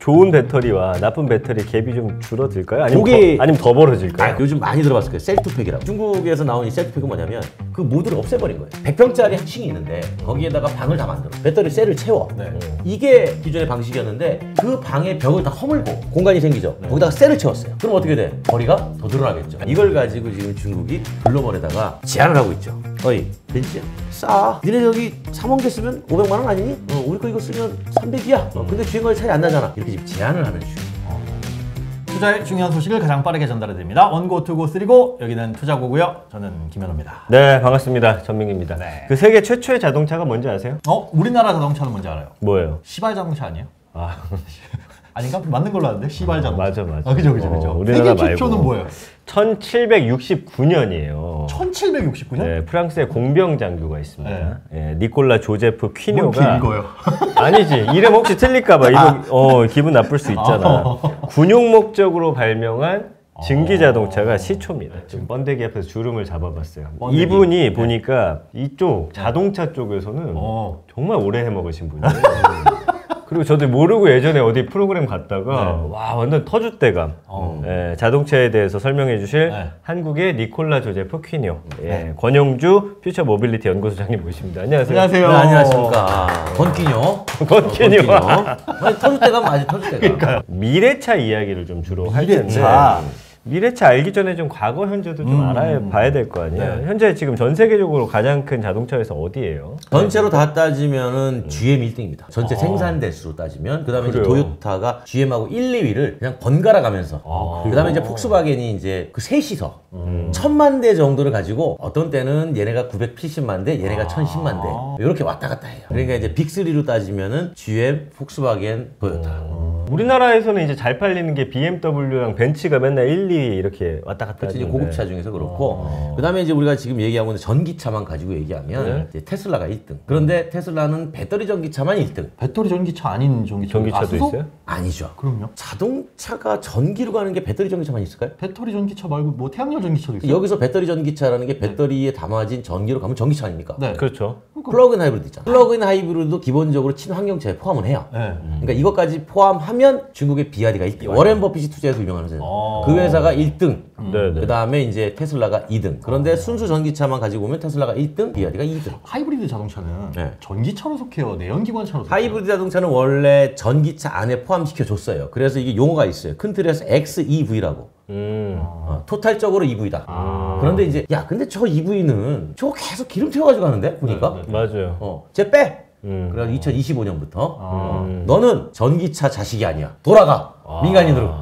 좋은 배터리와 나쁜 배터리 갭이 좀 줄어들까요? 아니면 더 벌어질까요? 요즘 많이 들어봤을 거예요. 셀투팩이라고. 중국에서 나온 이 셀투팩은 뭐냐면 그 모듈을 없애버린 거예요. 100평짜리 한 층이 있는데 거기에다가 방을 다 만들어. 배터리 셀을 채워. 이게 기존의 방식이었는데 그 방의 벽을 다 허물고 공간이 생기죠. 거기다가 셀을 채웠어요. 그럼 어떻게 돼? 거리가 더 늘어나겠죠. 이걸 가지고 지금 중국이 글로벌에다가 제안을 하고 있죠. 어이, 벤츠야. 싸. 니네 저기 3원 개 쓰면 500만 원 아니니? 우리 거 이거 쓰면 300이야. 근데 주행거리 차이 안 나잖아. 이렇게 지금 제안을 하는 중이에요. 투자의 중요한 소식을 가장 빠르게 전달해드립니다. 원고, 투고, 쓰리고. 여기는 투자고고요. 저는 김현우입니다. 네, 반갑습니다. 전민기입니다. 네. 그 세계 최초의 자동차가 뭔지 아세요? 우리나라 자동차는 뭔지 알아요? 뭐예요? 시발 자동차 아니에요? 아닌가? 맞는 걸로 아는데? 시발 자동차. 맞아. 그죠. 우리나라 세계 최초는 말고. 뭐예요? 1769년이에요. 1769년? 네, 프랑스의 공병 장교가 있습니다. 네. 네, 니콜라 조제프 퀴뇨가. 이거요? 아니지, 이름 혹시 틀릴까봐 기분 나쁠 수 있잖아. 군용 목적으로 발명한 증기 자동차가 시초입니다. 지금 번데기 앞에서 주름을 잡아봤어요. 번데기. 이분이 보니까 이쪽 자동차 쪽에서는 정말 오래 해먹으신 분이에요. 그리고 저도 모르고 예전에 어디 프로그램 갔다가 와 완전 터줏대감 자동차에 대해서 설명해 주실 한국의 니콜라 조제프 퀴뇨 권영주 퓨처 모빌리티 연구소장님 모십니다. 안녕하세요. 안녕하세요. 네, 안녕하십니까. 권기뇨. 권퀴뇨. 아니, 터줏대감 아직 터줏대감. 그러니까요. 미래차 이야기를 좀 주로 할 텐데 미래차. 미래차 알기 전에 좀 과거 현재도 좀 알아봐야 될 거 아니에요. 현재 지금 전 세계적으로 가장 큰 자동차 회사 어디예요? 전체로 다 따지면은 GM 1등입니다. 전체 생산 대수로 따지면. 그다음에 이제 도요타가 GM하고 1, 2위를 그냥 번갈아 가면서. 그다음에 이제 폭스바겐이 이제 그 셋이서 1000만 대 정도를 가지고 어떤 때는 얘네가 970만 대, 얘네가 1010만 대 이렇게 왔다 갔다 해요. 그러니까 이제 빅3로 따지면은 GM, 폭스바겐, 도요타. 우리나라에서는 이제 잘 팔리는 게 BMW랑 벤츠가 맨날 1, 2위 이렇게 왔다 갔다 그렇지, 이제 하는데. 고급차 중에서 그렇고. 그다음에 이제 우리가 지금 얘기하고 있는 전기차만 가지고 얘기하면 이제 테슬라가 1등. 그런데 테슬라는 배터리 전기차만 1등. 배터리 전기차 아닌 전기차. 전기차도 있어요? 아니죠. 그럼요. 자동차가 전기로 가는 게 배터리 전기차만 있을까요? 배터리 전기차 말고 뭐 태양열 전기차도 있어요? 여기서 배터리 전기차라는 게 배터리에 담아진 전기로 가면 전기차 아닙니까? 네. 그렇죠. 플러그인 하이브리드 있잖아. 플러그인 하이브리드도 기본적으로 친환경차에 포함을 해요. 네. 그러니까 이것까지 포함하면 중국의 비아디가 1등. 워렌 버핏이 투자해서 유명한 회사예요. 그 회사가 1등. 네네. 그 다음에 이제 테슬라가 2등. 그런데 순수 전기차만 가지고 오면 테슬라가 1등, 비아디가 2등. 하이브리드 자동차는 전기차로 속해요? 내연기관차로 속해요? 하이브리드 자동차는 원래 전기차 안에 포함시켜 줬어요. 그래서 이게 용어가 있어요. 큰 틀에서 XEV라고. 토탈적으로 EV다. 그런데 이제 근데 저 EV는 저거 계속 기름 태워가지고 가는데 보니까. 맞아요. 쟤 빼. 그래서 2025년부터 너는 전기차 자식이 아니야. 돌아가. 민간인으로.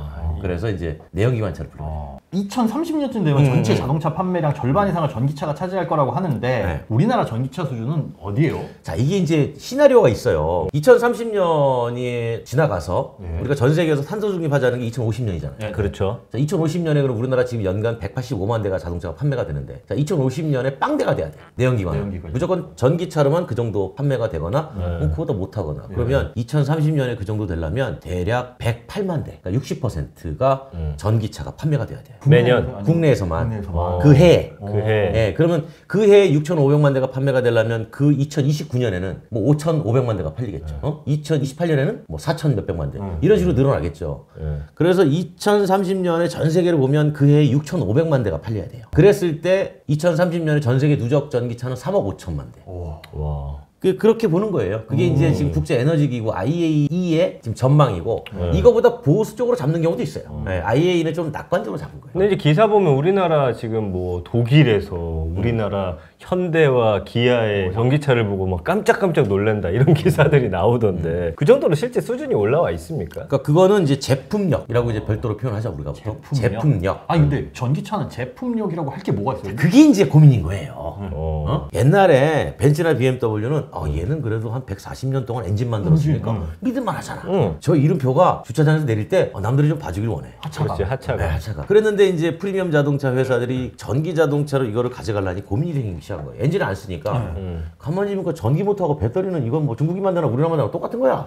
그래서 이제 내연기관차를 불러요. 2030년쯤 되면 전체 자동차 판매량 절반 이상을 전기차가 차지할 거라고 하는데 우리나라 전기차 수준은 어디예요? 자, 이게 이제 시나리오가 있어요. 2030년이 지나가서 우리가 전 세계에서 탄소 중립하자는 게 2050년이잖아요. 그렇죠. 자, 2050년에 그럼 우리나라 지금 연간 185만 대가 자동차가 판매가 되는데, 자, 2050년에 빵대가 돼야 돼. 내연기관. 무조건 전기차로만 그 정도 판매가 되거나 그거보다 못하거나. 그러면 2030년에 그 정도 되려면 대략 108만 대, 그러니까 60%가 전기차가 판매가 돼야 돼요. 매년 국내에서만. 그 해에. 그 해. 그러면 그 해에 6,500만 대가 판매가 되려면 그 2029년에는 뭐 5,500만 대가 팔리겠죠. 2028년에는 뭐 4,000 몇백만 대. 이런 식으로 늘어나겠죠. 그래서 2030년에 전 세계를 보면 그 해에 6,500만 대가 팔려야 돼요. 그랬을 때 2030년에 전 세계 누적 전기차는 3억 5천만 대. 와. 그렇게 보는 거예요. 그게 이제 지금 국제에너지기구 IEA의 지금 전망이고 이거보다 보수적으로 잡는 경우도 있어요. IEA는 좀 낙관적으로 잡은 거예요. 근데 이제 기사 보면 우리나라 지금 뭐 독일에서 우리나라 현대와 기아의 전기차를 보고 막 깜짝깜짝 놀란다 이런 기사들이 나오던데 그 정도로 실제 수준이 올라와 있습니까? 그러니까 그거는 이제 제품력이라고 이제 별도로 표현하죠 우리가 보통. 제품력. 아니 근데 전기차는 제품력이라고 할 게 뭐가 있어요? 그게 이제 고민인 거예요. 옛날에 벤츠나 BMW는 얘는 그래도 한 140년 동안 엔진 만들었으니까 믿을만 하잖아. 저 이름표가 주차장에서 내릴 때 남들이 좀 봐주길 원해. 그렇지, 하차가. 네, 하차가. 그랬는데 이제 프리미엄 자동차 회사들이 전기 자동차로 이거를 가져가려니 고민이 생기기 시작한 거예요. 엔진을 안 쓰니까 가만히 보니까 전기 모터하고 배터리는 이건 뭐 중국이 만드나 우리나라 만드나 똑같은 거야.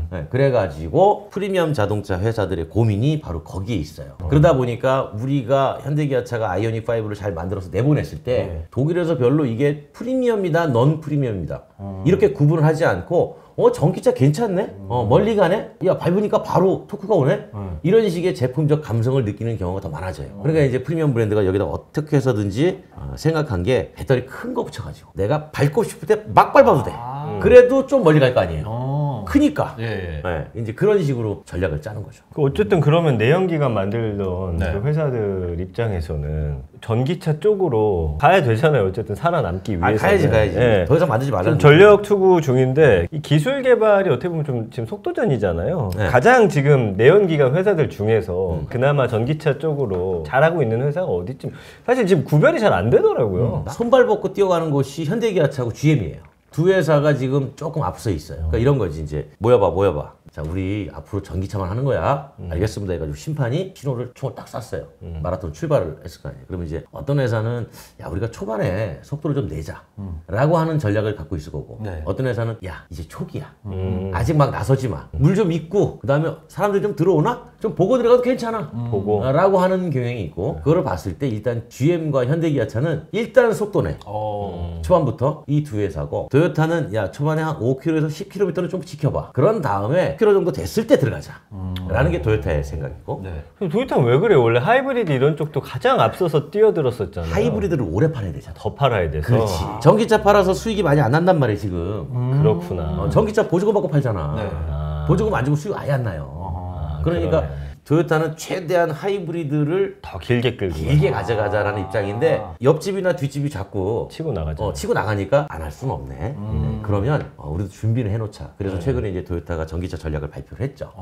네, 그래가지고 프리미엄 자동차 회사들의 고민이 바로 거기에 있어요. 그러다 보니까 우리가 현대기아차가 아이오닉 5를 잘 만들어서 내보냈을 때 독일에서 별로 이게 프리미엄이다, 넌 프리미엄이다 이렇게 구분을 하지 않고 전기차 괜찮네? 멀리 가네? 야, 밟으니까 바로 토크가 오네? 이런 식의 제품적 감성을 느끼는 경우가 더 많아져요. 그러니까 이제 프리미엄 브랜드가 여기다 어떻게 해서든지 생각한 게 배터리 큰 거 붙여가지고 내가 밟고 싶을 때 막 밟아도 돼. 그래도 좀 멀리 갈 거 아니에요. 크니까. 이제 그런 식으로 전략을 짜는 거죠. 어쨌든 그러면 내연기관 만들던 그 회사들 입장에서는 전기차 쪽으로 가야 되잖아요. 어쨌든 살아남기 위해서. 가야지. 더 이상 만들지 말라는 전력 투구 중인데 이 기술 개발이 어떻게 보면 좀 지금 속도전이잖아요. 가장 지금 내연기관 회사들 중에서 그나마 전기차 쪽으로 잘하고 있는 회사가 어디쯤 사실 지금 구별이 잘 안 되더라고요. 손발 벗고 뛰어가는 곳이 현대기아차하고 GM이에요. 두 회사가 지금 조금 앞서 있어요. 그러니까 이런 거지. 이제 모여봐. 자, 우리 앞으로 전기차만 하는 거야. 알겠습니다. 해가지고 심판이 신호를 총을 딱 쐈어요. 마라톤 출발을 했을 거 아니에요. 그러면 이제 어떤 회사는 야, 우리가 초반에 속도를 좀 내자. 라고 하는 전략을 갖고 있을 거고. 어떤 회사는 야, 이제 초기야. 아직 막 나서지 마. 물 좀 있고, 그 다음에 사람들이 좀 들어오나? 좀 보고 들어가도 괜찮아. 보고. 라고 하는 경향이 있고, 그거를 봤을 때 일단 GM과 현대기아차는 일단 속도내. 초반부터 이 두 회사고, 토요타는 야, 초반에 한 5km에서 10km는 좀 지켜봐. 그런 다음에 10km 정도 됐을 때 들어가자. 라는 게 토요타의 생각이고. 토요타는 왜 그래요? 원래 하이브리드 이런 쪽도 가장 앞서서 뛰어들었었잖아요. 하이브리드를 오래 팔아야 되잖아. 더 팔아야 돼서. 그렇지. 전기차 팔아서 수익이 많이 안 난단 말이에요, 지금. 그렇구나. 전기차 보조금 받고 팔잖아. 보조금 안 주고 수익 아예 안 나요. 그러니까 그러네. 토요타는 최대한 하이브리드를 더 길게 끌고 길게 가져가자라는 입장인데 옆집이나 뒷집이 자꾸 치고 나가죠. 치고 나가니까 안 할 수는 없네. 그러면 우리도 준비를 해놓자. 그래서 최근에 이제 토요타가 전기차 전략을 발표를 했죠.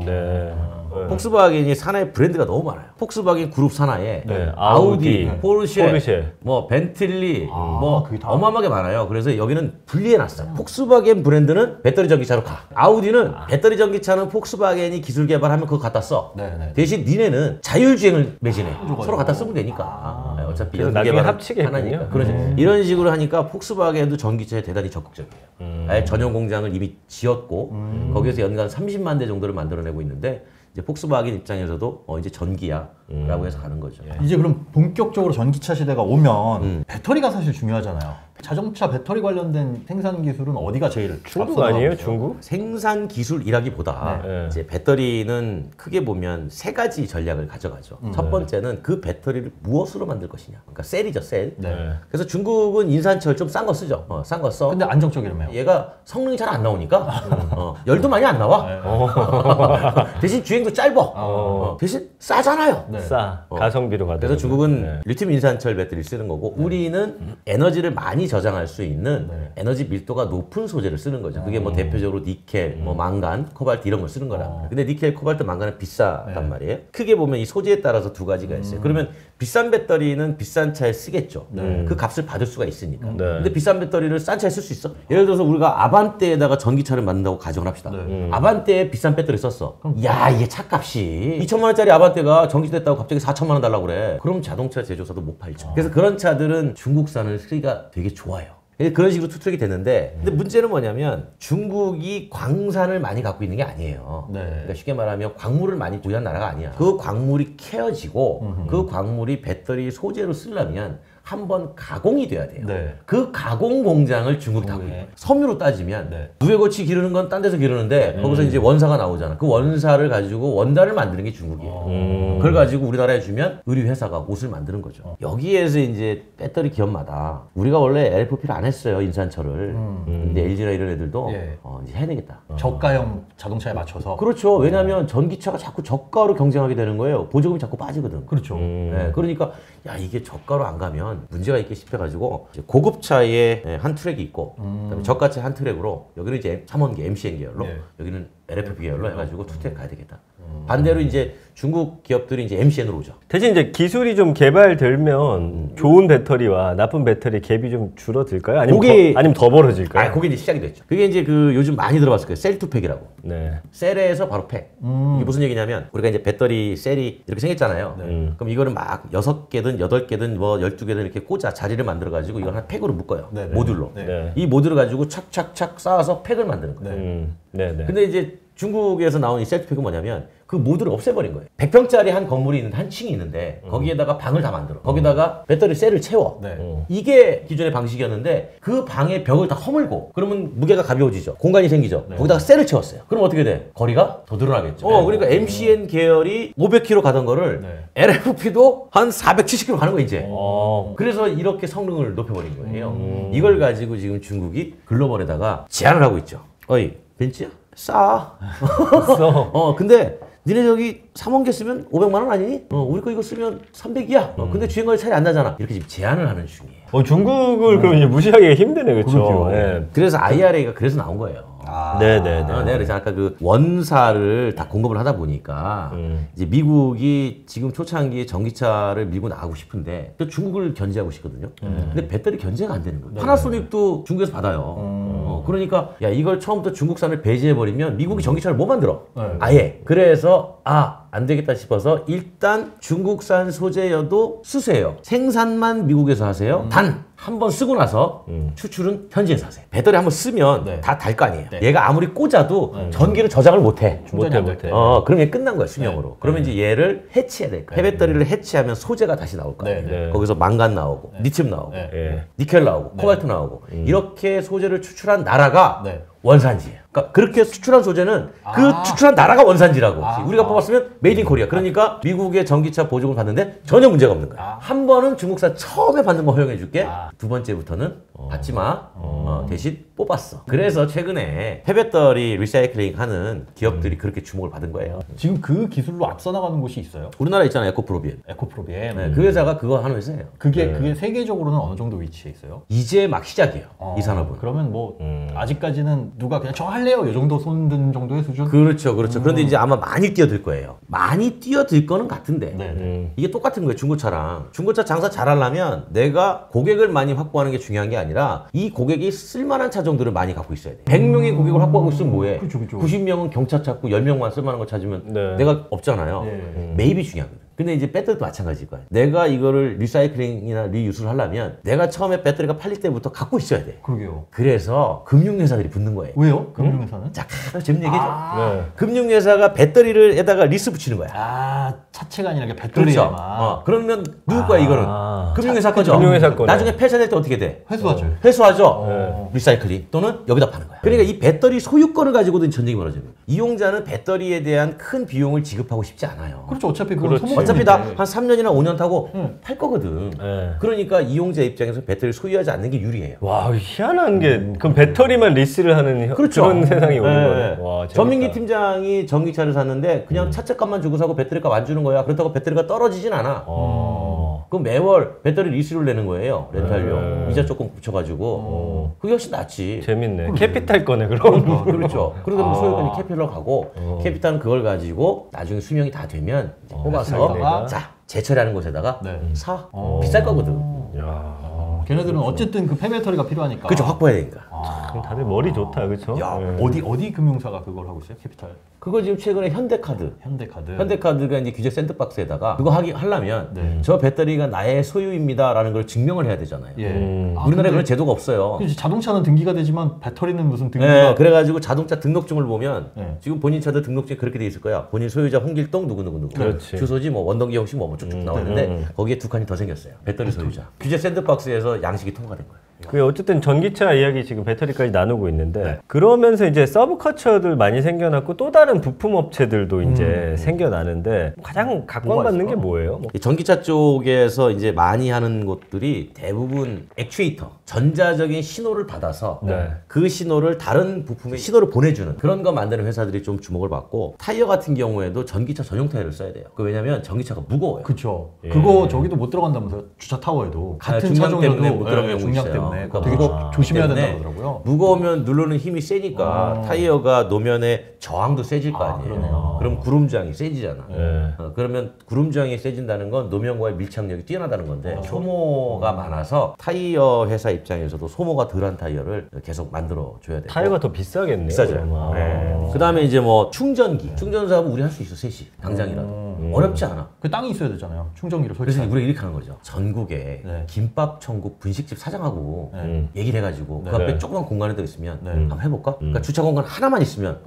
폭스바겐이 산하의 브랜드가 너무 많아요. 폭스바겐 그룹 산하에 아우디, 포르쉐, 뭐 벤틀리, 뭐 어마어마하게 많아요. 그래서 여기는 분리해놨어요. 폭스바겐 브랜드는 배터리 전기차로 가. 아우디는 배터리 전기차는 폭스바겐이 기술 개발하면 그거 갖다 써. 대신 니네는 자율주행을 매진해. 서로 갖다 쓰면 되니까. 어차피 나중에 합치겠군요. 그렇죠. 이런 식으로 하니까 폭스바겐도 전기차에 대단히 적극적이에요. 아예 전용 공장을 이미 지었고 거기에서 연간 30만 대 정도를 만들어내고 있는데 이제 폭스바겐 입장에서도 이제 전기야라고 해서 가는 거죠. 이제 그럼 본격적으로 전기차 시대가 오면 배터리가 사실 중요하잖아요. 자동차 배터리 관련된 생산 기술은 어디가 제일 중국 아니에요? 중국? 생산 기술이라기보다 이제 배터리는 크게 보면 세 가지 전략을 가져가죠. 첫 번째는 그 배터리를 무엇으로 만들 것이냐. 그러니까 셀이죠, 셀. 그래서 중국은 인산철 좀 싼 거 쓰죠. 싼 거 써. 근데 안정적이라며요. 얘가 성능이 잘 안 나오니까 열도 많이 안 나와. 대신 주행도 짧아. 대신 싸잖아요. 싸. 가성비로 가다. 그래서 중국은 리튬 인산철 배터리를 쓰는 거고 우리는 에너지를 많이 저장할 수 있는 에너지 밀도가 높은 소재를 쓰는 거죠. 그게 뭐 대표적으로 니켈, 뭐 망간, 코발트 이런 걸 쓰는 거란. 근데 니켈, 코발트, 망간은 비싸단 말이에요. 크게 보면 이 소재에 따라서 두 가지가 있어요. 그러면 비싼 배터리는 비싼 차에 쓰겠죠. 그 값을 받을 수가 있으니까. 근데 비싼 배터리를 싼 차에 쓸 수 있어? 예를 들어서 우리가 아반떼에다가 전기차를 만든다고 가정을 합시다. 아반떼에 비싼 배터리 썼어. 야, 이게 차값이 2천만 원짜리 아반떼가 전기됐다고 갑자기 4천만 원 달라고 그래. 그럼 자동차 제조사도 못 팔죠. 그래서 그런 차들은 중국산을 쓰기가 되게 좋아요. 그런 식으로 투트랙이 되는데 근데 문제는 뭐냐면 중국이 광산을 많이 갖고 있는 게 아니에요. 그러니까 쉽게 말하면 광물을 많이 보유한 나라가 아니야. 그 광물이 캐어지고 그 광물이 배터리 소재로 쓰려면 한번 가공이 돼야 돼요. 그 가공 공장을 중국이 다 해요. 섬유로 따지면 누에고치 기르는 건 딴 데서 기르는데 거기서 이제 원사가 나오잖아. 그 원사를 가지고 원단을 만드는 게 중국이에요. 그걸 가지고 우리나라에 주면 의류 회사가 옷을 만드는 거죠. 여기에서 이제 배터리 기업마다 우리가 원래 LFP를 안 했어요, 인산철을. 근데 LG나 이런 애들도 이제 해야 되겠다. 저가형 자동차에 맞춰서. 그렇죠. 왜냐하면 전기차가 자꾸 저가로 경쟁하게 되는 거예요. 보조금이 자꾸 빠지거든. 그렇죠. 그러니까 야, 이게 저가로 안 가면 문제가 있게 싶어가지고 고급차에 한 트랙이 있고 그다음에 저가차 한 트랙으로 여기는 이제 3원기 MCN 계열로 여기는 LFP 계열로 해가지고 투트랙 가야 되겠다. 반대로 이제 중국 기업들이 이제 MCN으로 오죠. 대신 이제 기술이 좀 개발되면 좋은 배터리와 나쁜 배터리 갭이 좀 줄어들까요? 아니면 더 벌어질까요? 그게 이제 시작이 됐죠. 그게 이제 그 요즘 많이 들어봤을 거예요. 셀 투 팩이라고. 셀에서 바로 팩. 이게 무슨 얘기냐면 우리가 이제 배터리 셀이 이렇게 생겼잖아요. 그럼 이거는 막 6개든 8개든 뭐 12개든 이렇게 꽂아 자리를 만들어 가지고 이걸 한 팩으로 묶어요. 모듈로. 이 모듈을 가지고 착착착 쌓아서 팩을 만드는 거예요. 근데 이제 중국에서 나온 이 셀프팩은 뭐냐면 그 모드를 없애버린 거예요. 100평짜리 한 건물이 있는데 한 층이 있는데 거기에다가 방을 다 만들어. 거기다가 배터리 셀을 채워. 네. 이게 기존의 방식이었는데 그 방의 벽을 다 허물고 그러면 무게가 가벼워지죠. 공간이 생기죠. 거기다가 셀을 채웠어요. 그럼 어떻게 돼? 거리가 더 늘어나겠죠. 그러니까 MCN 계열이 500km 가던 거를 LFP도 한 470km 가는 거예요 이제. 그래서 이렇게 성능을 높여버린 거예요. 이걸 가지고 지금 중국이 글로벌에다가 제안을 하고 있죠. 어이 벤츠야? 싸. 근데 니네 저기 3원 개 쓰면 500만 원 아니니? 우리 거 이거 쓰면 300이야. 근데 주행거리 차이 안 나잖아. 이렇게 지금 제안을 하는 중이에요. 중국을 그럼 이제 무시하기가 힘드네, 그렇죠? 네. 그래서 IRA가 그래서 나온 거예요. 네네네. 내가 그래서 아까 그 원사를 다 공급을 하다 보니까 이제 미국이 지금 초창기에 전기차를 밀고 나가고 싶은데 또 중국을 견제하고 싶거든요. 근데 배터리 견제가 안 되는 거예요. 파나소닉도 중국에서 받아요. 그러니까 야 이걸 처음부터 중국산을 배제해버리면 미국이 전기차를 못 만들어. 아예. 그래서 안 되겠다 싶어서 일단 중국산 소재여도 쓰세요. 생산만 미국에서 하세요. 단 한 번 쓰고 나서 추출은 현지에서 하세요. 배터리 한 번 쓰면 다 달 거 아니에요. 얘가 아무리 꽂아도 전기를 저장을 못해. 못해. 그럼 얘 끝난 거야 수명으로. 그러면 이제 얘를 해치해야 될 거야. 폐배터리를 해치하면 소재가 다시 나올 거야. 거기서 망간 나오고 리튬 나오고 니켈 나오고 코발트 나오고 이렇게 소재를 추출한 나라가 원산지예요. 그러니까 그렇게 추출한 소재는 그 추출한 나라가 원산지라고. 우리가 뽑았으면 메이드 인 코리아. 그러니까 미국의 전기차 보조금 받는데 전혀 문제가 없는 거야. 한 번은 중국산 처음에 받는 거 허용해 줄게. 두 번째부터는 받지 마. 대신 뽑았어. 그래서 최근에 폐배터리 리사이클링 하는 기업들이 그렇게 주목을 받은 거예요. 지금 그 기술로 앞서 나가는 곳이 있어요? 우리나라 있잖아요. 에코프로비엠. 에코프로비엠. 네, 그 회사가 그거 하는 회사예요. 그게 세계적으로는 어느 정도 위치에 있어요? 이제 막 시작이에요. 이 산업은. 그러면 뭐 아직까지는 누가 그냥 저 할래요 이 정도 손든 정도의 수준? 그렇죠. 그런데 이제 아마 많이 뛰어들 거예요. 많이 뛰어들 거는 같은데 이게 똑같은 거예요. 중고차랑. 중고차 장사 잘하려면 내가 고객을 많이 확보하는 게 중요한 게 아니라 이 고객이 쓸만한 차 정도를 많이 갖고 있어야 돼. 100명의 고객을 확보하고 있으면 뭐해? 그쵸. 90명은 경차 찾고 10명만 쓸만한 거 찾으면 내가 없잖아요. 매입이 중요하거든. 근데 이제 배터리도 마찬가지일 거야. 내가 이거를 리사이클링이나 리유스를 하려면 내가 처음에 배터리가 팔릴 때부터 갖고 있어야 돼. 그러게요. 그래서 금융회사들이 붙는 거예요. 왜요? 금융회사는? 자, 재밌는 얘기죠. 금융회사가 배터리에다가 리스 붙이는 거야. 차체가 아니라 배터리에만. 그렇죠. 그러면 누구 거야 이거는? 금융회사 거죠. 금융회사 거네. 나중에 폐쇄될 때 어떻게 돼? 회수하죠. 리사이클링 또는 여기다 파는 거야. 그러니까 이 배터리 소유권을 가지고도 전쟁이 벌어져요. 이용자는 배터리에 대한 큰 비용을 지급하고 싶지 않아요. 그렇죠. 어차피 그건 소모품인데. 어차피 다 한 3년이나 5년 타고 팔 거거든. 그러니까 이용자 입장에서 배터리를 소유하지 않는 게 유리해요. 와, 희한한 게 그럼 배터리만 리스를 하는 그런 세상이 오는 거네. 와, 전민기 팀장이 전기차를 샀는데 그냥 차체값만 주고 사고 배터리값 안 주는 거야. 그렇다고 배터리가 떨어지진 않아. 그럼 매월 배터리 리스를 내는 거예요. 렌탈료. 이자 조금 붙여가지고. 그게 훨씬 낫지. 재밌네. 캐피탈 거네 그럼. 그렇죠. 그러다 보면 소유권이 캐피탈로 가고 캐피탈은 그걸 가지고 나중에 수명이 다 되면 이제 뽑아서 자 재처리하는 곳에다가 사. 비쌀 거거든. 걔네들은 어쨌든 그 폐배터리가 필요하니까. 그렇죠. 확보해야 되니까. 그럼 다들 머리 좋다, 그렇죠? 어디 금융사가 그걸 하고 있어요? 캐피탈. 그거 지금 최근에 현대카드. 현대카드가 이제 규제 샌드박스에다가 그거 하려면 저 배터리가 나의 소유입니다라는 걸 증명을 해야 되잖아요. 우리나라에 그런 제도가 없어요. 자동차는 등기가 되지만 배터리는 무슨 등기가? 그래가지고 자동차 등록증을 보면 지금 본인 차도 등록증이 그렇게 돼 있을 거야. 본인 소유자 홍길동 누구. 그렇지. 주소지 뭐 원동기 형식 뭐 쭉쭉 나왔는데 거기에 두 칸이 더 생겼어요. 배터리 소유자. 규제 샌드박스에서 양식이 통과된 거예요. 그게 어쨌든 전기차 이야기 지금 배터리까지 나누고 있는데 그러면서 이제 서브카처들 많이 생겨났고 또 다른 부품 업체들도 이제 생겨나는데 가장 각광받는 게 뭐예요? 이 전기차 쪽에서 이제 많이 하는 것들이 대부분 액추에이터, 전자적인 신호를 받아서 그 신호를 다른 부품에 신호를 보내주는 그런 거 만드는 회사들이 좀 주목을 받고 타이어 같은 경우에도 전기차 전용 타이어를 써야 돼요. 왜냐면 전기차가 무거워요. 그렇죠. 그거 저기도 못 들어간다면서요? 주차 타워에도 같은 중량 때문에 못 들어가는 경우 중량 있어요. 때문에 그러니까 되게 조심해야 된다고 하더라고요. 무거우면 누르는 힘이 세니까 타이어가 노면에 저항도 세질 거 아니에요. 그럼 구름저항이 세지잖아. 그러면 구름저항이 세진다는 건 노면과의 밀착력이 뛰어나다는 건데 소모가 많아서 타이어 회사 입장에서도 소모가 덜한 타이어를 계속 만들어 줘야 돼요. 타이어가 더 비싸겠네요. 비싸죠. 그 다음에 이제 뭐 충전기. 충전 사업은 우리 할 수 있어, 셋이. 당장이라도. 어렵지 않아. 그 땅이 있어야 되잖아요. 충전기를 그래서 설치. 우리가 이렇게 하는 거죠. 전국에 네. 김밥 천국 분식집 사장하고 얘기를 해가지고 그 네. 앞에 조그만 공간에 더 있으면 네. 한번 해볼까? 그러니까 주차 공간 하나만 있으면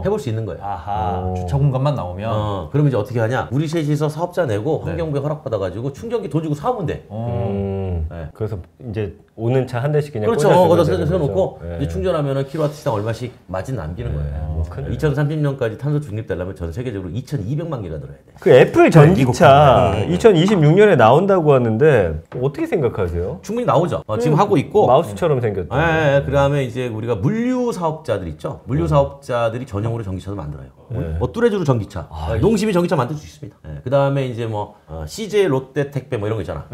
해볼 수 있는 거예요. 아하. 주차 공간만 나오면. 그러면 이제 어떻게 하냐? 우리 셋이서 사업자 내고 네. 환경부에 허락받아가지고 충전기 돈 주고 사오면 돼. 네. 그래서 이제 오는 차 한 대씩 그냥 그렇죠. 꽂아주면 거기다 되는 세워놓고 거죠. 네. 이제 충전하면은 킬로와트시당 얼마씩 마진 남기는 거예요. 2030년까지 탄소 중립되려면 전 세계적으로 2,200만 개가 들어야 돼. 그 애플 전기차 2026년에 나온다고 하는데 어떻게 생각하세요? 충분히 나오죠. 지금 하고 있고. 마우스처럼 생겼다. 그다음에 이제 우리가 물류 사업자들 있죠. 물류 사업자들이 전용으로 전기차도 만들어요. 뭐 뚜레쥬르 전기차, 농심이 전기차 만들 수 있습니다. 그다음에 이제 뭐 CJ 롯데 택배 뭐 이런 거 있잖아.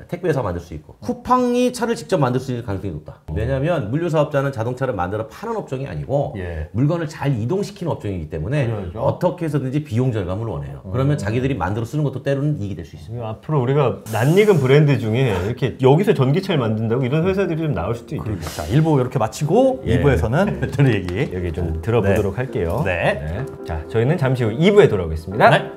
택배에서 만들 수 있고 쿠팡이 차를 직접 만들 수 있는 가능성이 높다. 왜냐하면 물류 사업자는 자동차를 만들어 파는 업종이 아니고 물건을 잘 이동시키는 업종이기 때문에 그렇죠. 어떻게 해서든지 비용 절감을 원해요. 그러면 자기들이 만들어 쓰는 것도 때로는 이익이 될 수 있습니다. 앞으로 우리가 낯익은 브랜드 중에 이렇게 여기서 전기차를 만든다고 이런 회사들이 좀 나올 수도 있고. 자, 1부 이렇게 마치고 2부에서는 배터리 얘기 여기 좀 들어보도록 할게요. 네. 자, 저희는 잠시 후 2부에 돌아오겠습니다. 네.